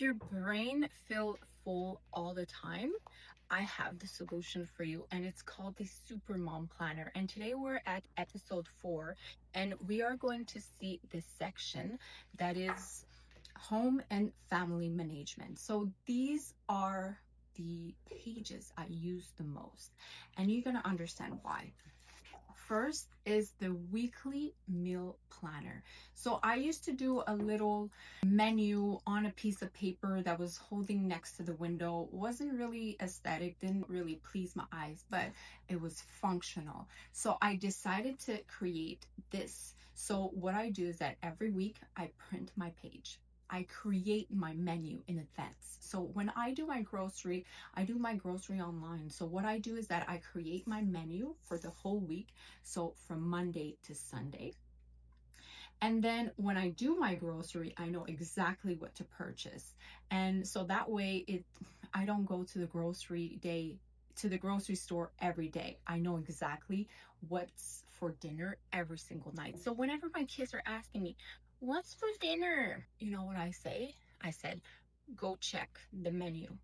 your brain feels full all the time, I have the solution for you, and it's called the Supermom Planner. And today we're at episode 4, and we are going to see this section that is home and family management. So these are the pages I use the most, and you're going to understand why. First is the weekly meal planner. So I used to do a little menu on a piece of paper that was holding next to the window. Wasn't really aesthetic, didn't really please my eyes, but it was functional. So I decided to create this. So what I do is that every week I print my page. I create my menu in advance. So when I do my grocery, I do my grocery online. So what I do is that I create my menu for the whole week. So from Monday to Sunday. And then when I do my grocery, I know exactly what to purchase. And so that way I don't go to the grocery store every day. I know exactly what's for dinner every single night. So whenever my kids are asking me, "What's for dinner?" You know what I say? I said, "Go check the menu."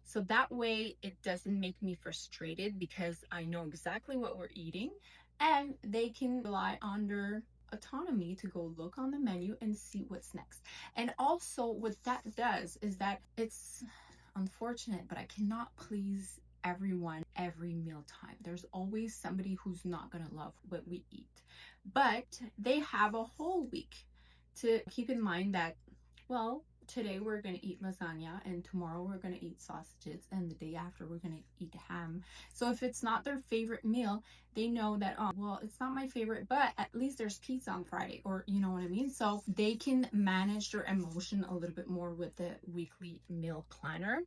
So that way it doesn't make me frustrated because I know exactly what we're eating, and they can rely on their autonomy to go look on the menu and see what's next. And also what that does is that it's unfortunate, but I cannot please everyone every mealtime. There's always somebody who's not going to love what we eat. But they have a whole week to keep in mind that, well, today we're going to eat lasagna, and tomorrow we're going to eat sausages, and the day after we're going to eat ham. So if it's not their favorite meal, they know that, oh, well, it's not my favorite, but at least there's pizza on Friday, or you know what I mean? So they can manage their emotion a little bit more with the weekly meal planner.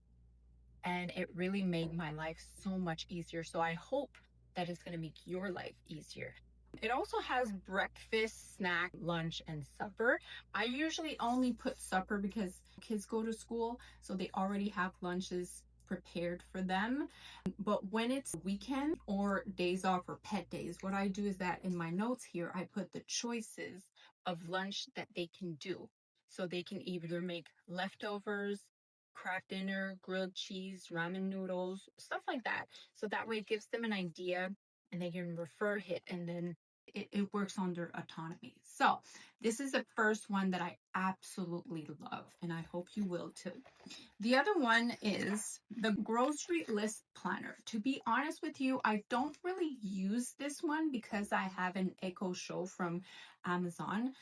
And it really made my life so much easier. So I hope that it's going to make your life easier. It also has breakfast, snack, lunch, and supper. I usually only put supper because kids go to school, so they already have lunches prepared for them. But when it's weekend or days off or pet days, what I do is that in my notes here, I put the choices of lunch that they can do. So they can either make leftovers, craft dinner, grilled cheese, ramen noodles, stuff like that. So that way it gives them an idea, and they can refer it, and then it works on their autonomy. So this is the first one that I absolutely love, and I hope you will too. The other one is the grocery list planner. To be honest with you, I don't really use this one because I have an Echo Show from Amazon.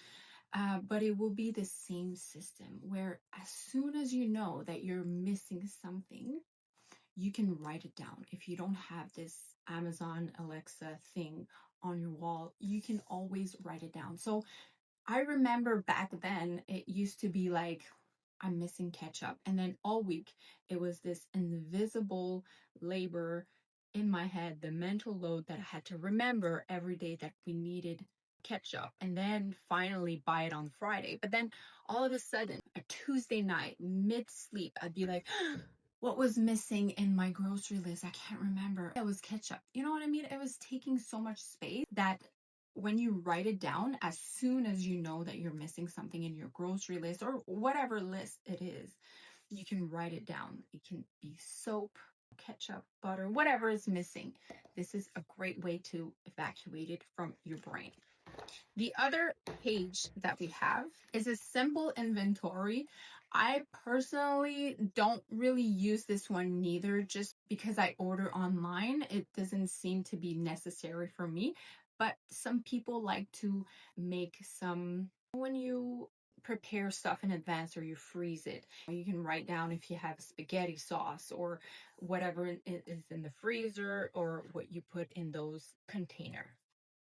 But it will be the same system where as soon as you know that you're missing something, you can write it down. If you don't have this Amazon Alexa thing on your wall, you can always write it down. So I remember back then, it used to be like, I'm missing ketchup. And then all week, it was this invisible labor in my head, the mental load that I had to remember every day that we needed ketchup, and then finally buy it on Friday. But then all of a sudden, a Tuesday night, mid sleep, I'd be like, what was missing in my grocery list? I can't remember. It was ketchup. You know what I mean? It was taking so much space that when you write it down, as soon as you know that you're missing something in your grocery list or whatever list it is, you can write it down. It can be soap, ketchup, butter, whatever is missing. This is a great way to evacuate it from your brain. The other page that we have is a simple inventory. I personally don't really use this one neither, just because I order online. It doesn't seem to be necessary for me, but some people like to make some, when you prepare stuff in advance or you freeze it, you can write down if you have spaghetti sauce or whatever is in the freezer or what you put in those containers.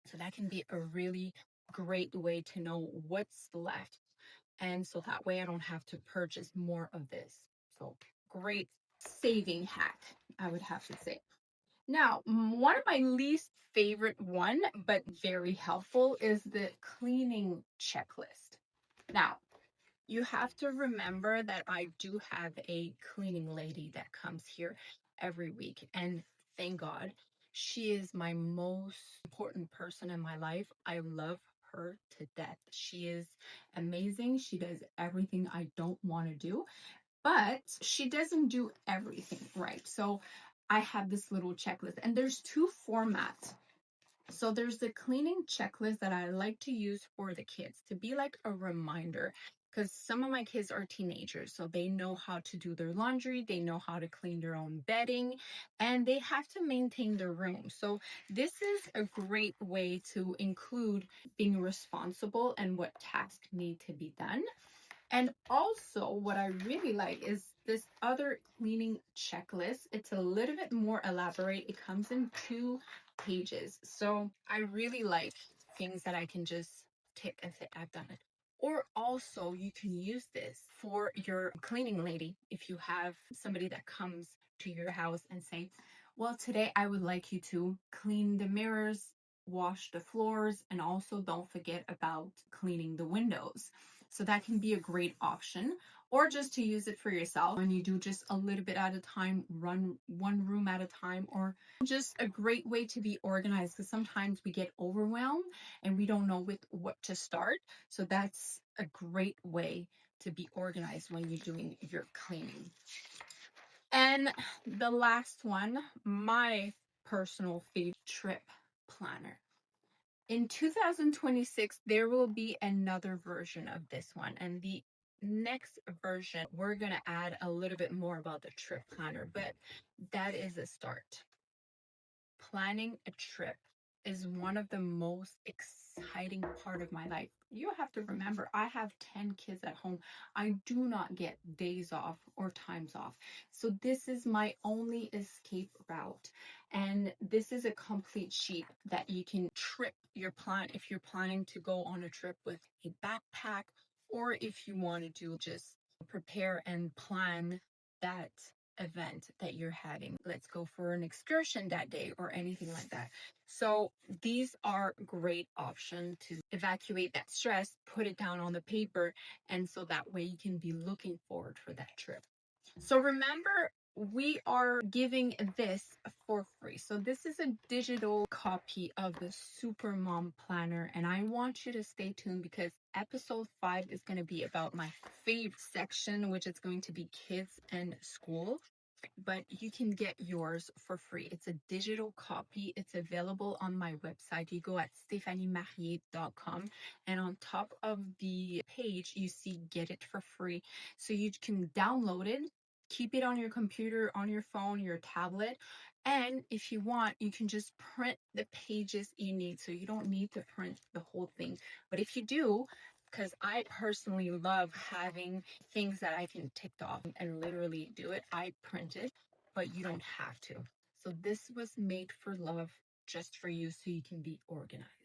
So that can be a really great way to know what's left. And so that way I don't have to purchase more of this. So great saving hack, I would have to say. Now, one of my least favorite one, but very helpful, is the cleaning checklist. Now, you have to remember that I do have a cleaning lady that comes here every week, and thank God, she is my most important person in my life. I love her to death. She is amazing. She does everything I don't want to do, but she doesn't do everything right. So I have this little checklist, and there's two formats. So there's the cleaning checklist that I like to use for the kids to be like a reminder, because some of my kids are teenagers, so they know how to do their laundry, they know how to clean their own bedding, and they have to maintain their room. So this is a great way to include being responsible and what tasks need to be done. And also, what I really like is this other cleaning checklist. It's a little bit more elaborate. It comes in 2 pages. So I really like things that I can just tick and say, I've done it. Or also, you can use this for your cleaning lady if you have somebody that comes to your house and say, well, today I would like you to clean the mirrors, wash the floors, and also don't forget about cleaning the windows. So that can be a great option, or just to use it for yourself when you do just a little bit at a time, run one room at a time, or just a great way to be organized, because sometimes we get overwhelmed and we don't know with what to start. So that's a great way to be organized when you're doing your cleaning. And the last one, my personal favorite, trip planner. In 2026, there will be another version of this one. And the next version, we're going to add a little bit more about the trip planner, but that is a start. Planning a trip is one of the most exciting part of my life. You have to remember, I have 10 kids at home. I do not get days off or times off. So this is my only escape route. And this is a complete sheet that you can trip your plan if you're planning to go on a trip with a backpack, or if you want to do just prepare and plan that event that you're having. Let's go for an excursion that day or anything like that. So these are great options to evacuate that stress, put it down on the paper, and so that way you can be looking forward for that trip. So remember, we are giving this for free. So this is a digital copy of the Supermom planner, and I want you to stay tuned because episode 5 is going to be about my favorite section, which is going to be kids and school. But you can get yours for free. It's a digital copy. It's available on my website. You go at stephaniemarier.com, and on top of the page, you see get it for free. So you can download it, keep it on your computer, on your phone, your tablet. And if you want, you can just print the pages you need. So you don't need to print the whole thing. But if you do, because I personally love having things that I can tick off and literally do it, I print it, but you don't have to. So this was made for love, just for you, so you can be organized.